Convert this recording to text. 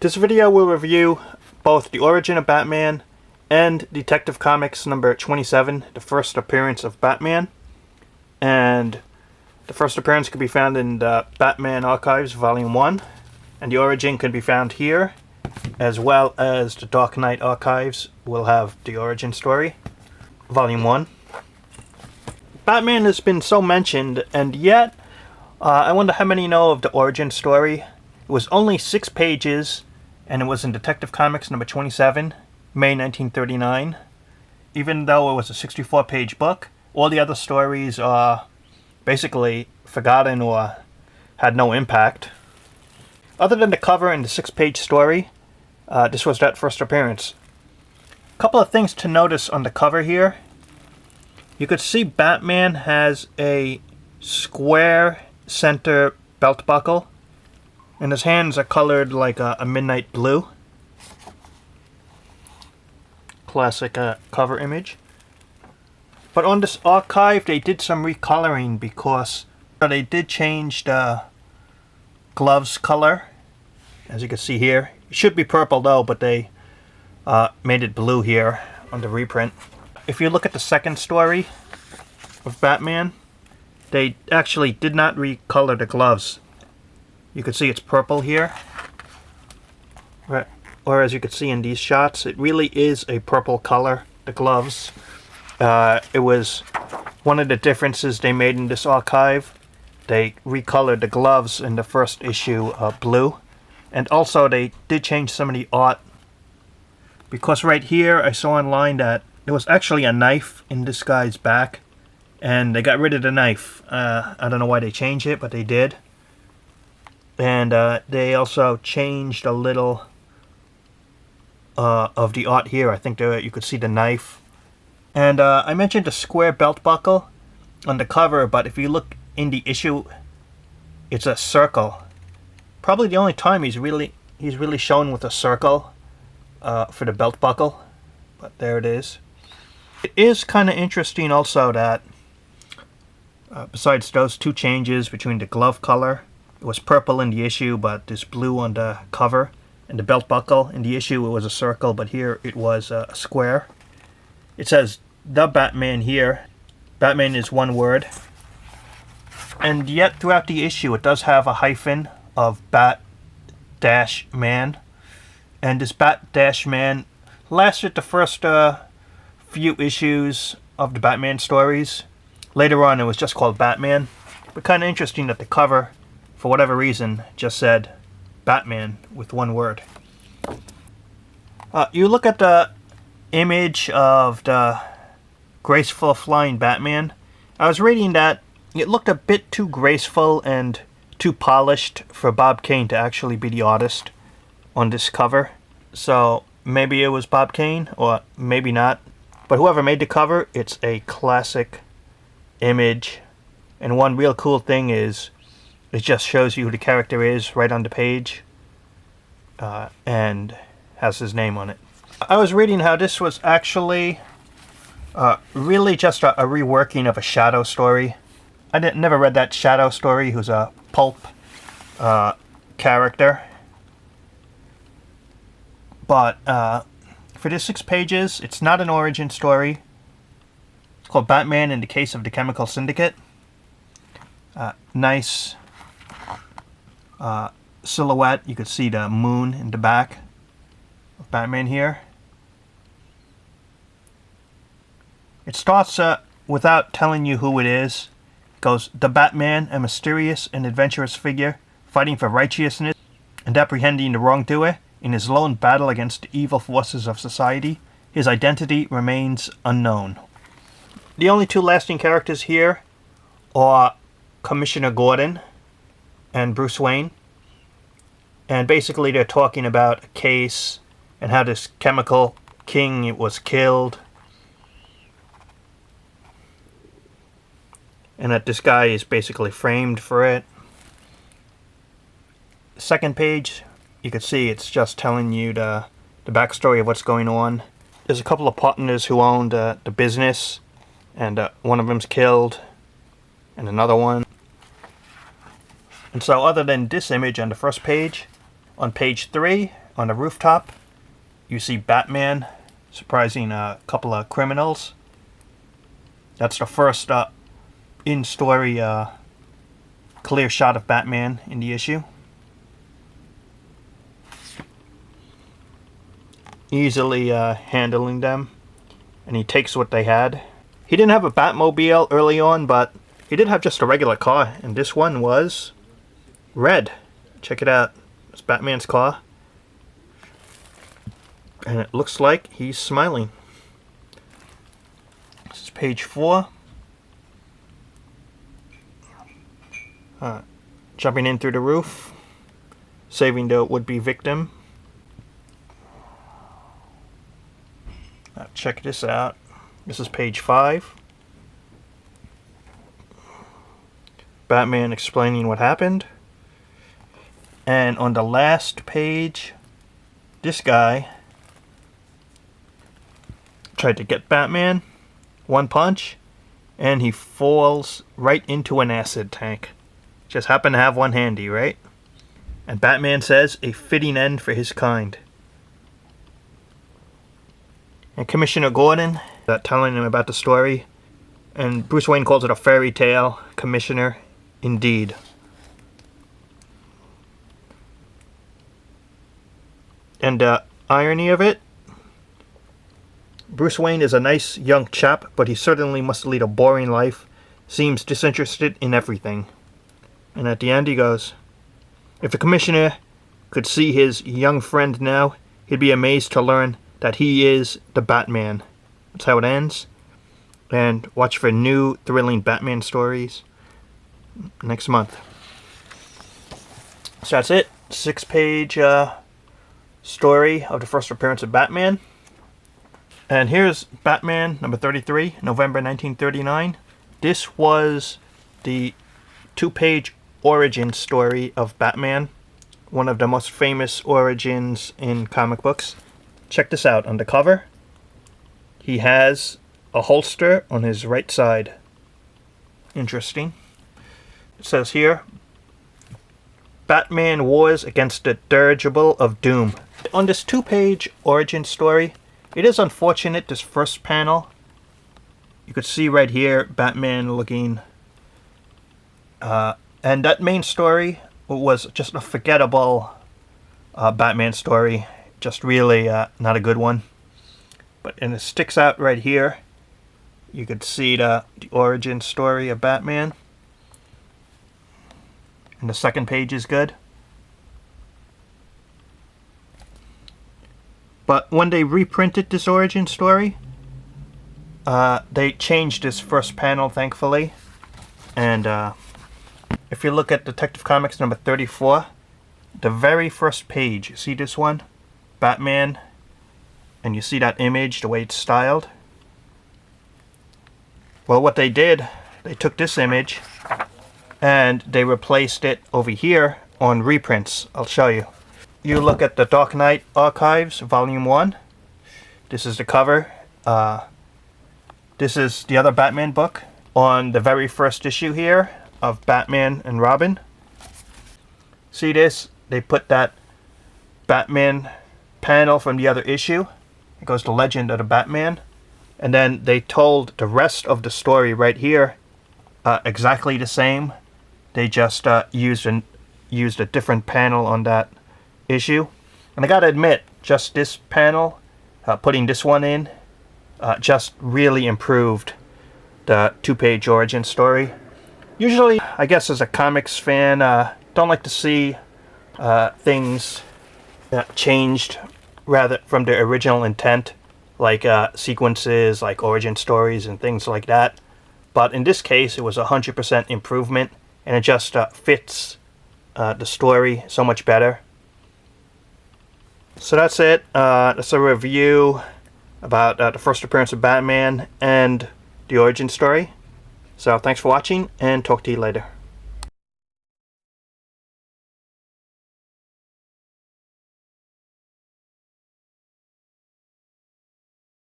This video will review both the origin of Batman and Detective Comics number 27, the first appearance of Batman. And the first appearance can be found in the Batman Archives Volume 1, and the origin can be found here, as well as the Dark Knight Archives will have the origin story, Volume 1. Batman has been so mentioned, and yet I wonder how many know of the origin story. It was only 6 pages, and it was in Detective Comics number 27, May 1939. Even though it was a 64-page book, all the other stories are basically forgotten or had no impact. Other than the cover and the 6-page story, this was that first appearance. A couple of things to notice on the cover here. You could see Batman has a square center belt buckle, and his hands are colored like a midnight blue. Classic cover image. But on this archive, they did some recoloring because they did change the gloves color. As you can see here, it should be purple though, but they made it blue here on the reprint. If you look at the second story of Batman, they actually did not recolor the gloves. You can see it's purple here. Or as you can see in these shots, it really is a purple color, the gloves. It was one of the differences they made in this archive. They recolored the gloves in the first issue blue. And also they did change some of the art. Because right here I saw online that there was actually a knife in this guy's back. And they got rid of the knife. I don't know why they changed it, but they did. And they also changed a little of the art here. I think you could see the knife. And I mentioned the square belt buckle on the cover, but if you look in the issue, it's a circle. Probably the only time he's really shown with a circle for the belt buckle. But there it is. It is kind of interesting also that besides those 2 changes between the glove color, it was purple in the issue, but this blue on the cover, and the belt buckle in the issue it was a circle, but here it was a square. It says the Batman here. Batman is one word, and yet throughout the issue it does have a hyphen of Bat-Man, and this Bat-Man lasted the first few issues of the Batman stories. Later on it was just called Batman, but kind of interesting that the cover, for whatever reason, just said Batman with one word. You look at the image of the graceful flying Batman. I was reading that it looked a bit too graceful and too polished for Bob Kane to actually be the artist on this cover. So maybe it was Bob Kane, or maybe not. But whoever made the cover, it's a classic image. And one real cool thing is it just shows you who the character is right on the page, and has his name on it. I was reading how this was actually really just a reworking of a Shadow story. I never read that Shadow story, who's a pulp character. But for this 6 pages, it's not an origin story. It's called Batman in the Case of the Chemical Syndicate. Nice silhouette. You could see the moon in the back of Batman here. It starts without telling you who it is. It goes, the Batman, a mysterious and adventurous figure, fighting for righteousness and apprehending the wrongdoer in his lone battle against the evil forces of society. His identity remains unknown. The only 2 lasting characters here are Commissioner Gordon and Bruce Wayne. And basically they're talking about a case and how this chemical king was killed. And that this guy is basically framed for it. The second page, you can see it's just telling you the backstory of what's going on. There's a couple of partners who owned the business, and one of them's killed, and another one. And so other than this image on the first page, on page 3, on the rooftop. You see Batman surprising a couple of criminals. That's the first in-story clear shot of Batman in the issue. Easily handling them, and he takes what they had. He didn't have a Batmobile early on, but he did have just a regular car, and this one was red. Check it out. It's Batman's car. And it looks like he's smiling. This is page 4. Jumping in through the roof, saving the would-be victim. Now check this out. This is page 5. Batman explaining what happened. And on the last page, this guy tried to get Batman, one punch, and he falls right into an acid tank. Just happened to have one handy, right? And Batman says, a fitting end for his kind. And Commissioner Gordon, telling him about the story, and Bruce Wayne calls it a fairy tale. Commissioner, indeed. And the irony of it, Bruce Wayne is a nice young chap, but he certainly must lead a boring life. Seems disinterested in everything. And at the end he goes, if the commissioner could see his young friend now, he'd be amazed to learn that he is the Batman. That's how it ends. And watch for new thrilling Batman stories next month. So that's it. 6-page story of the first appearance of Batman. And here's Batman number 33, November 1939. This was the 2-page origin story of Batman, one of the most famous origins in comic books. Check this out. On the cover, he has a holster on his right side. Interesting. It says here, Batman wars against the dirigible of doom. On this 2-page origin story, it is unfortunate this first panel. You could see right here Batman looking, and that main story was just a forgettable Batman story. Just really not a good one. And it sticks out right here. You could see the origin story of Batman. And the second page is good. But when they reprinted this origin story, they changed this first panel, thankfully. And if you look at Detective Comics number 34, the very first page, you see this one? Batman, and you see that image, the way it's styled? Well, what they did, they took this image and they replaced it over here on reprints. I'll show you. You look at the Dark Knight Archives, Volume 1. This is the cover. This is the other Batman book. On the very first issue here of Batman and Robin. See this? They put that Batman panel from the other issue. It goes to Legend of the Batman. And then they told the rest of the story right here exactly the same. They just used a different panel on that issue. And I gotta admit, just this panel, putting this one in, just really improved the 2-page origin story. Usually, I guess as a comics fan, don't like to see things changed rather from the original intent, like sequences, like origin stories and things like that. But in this case, it was 100% improvement, and it just fits the story so much better. So that's it. That's a review about the first appearance of Batman and the origin story. So thanks for watching, and talk to you later.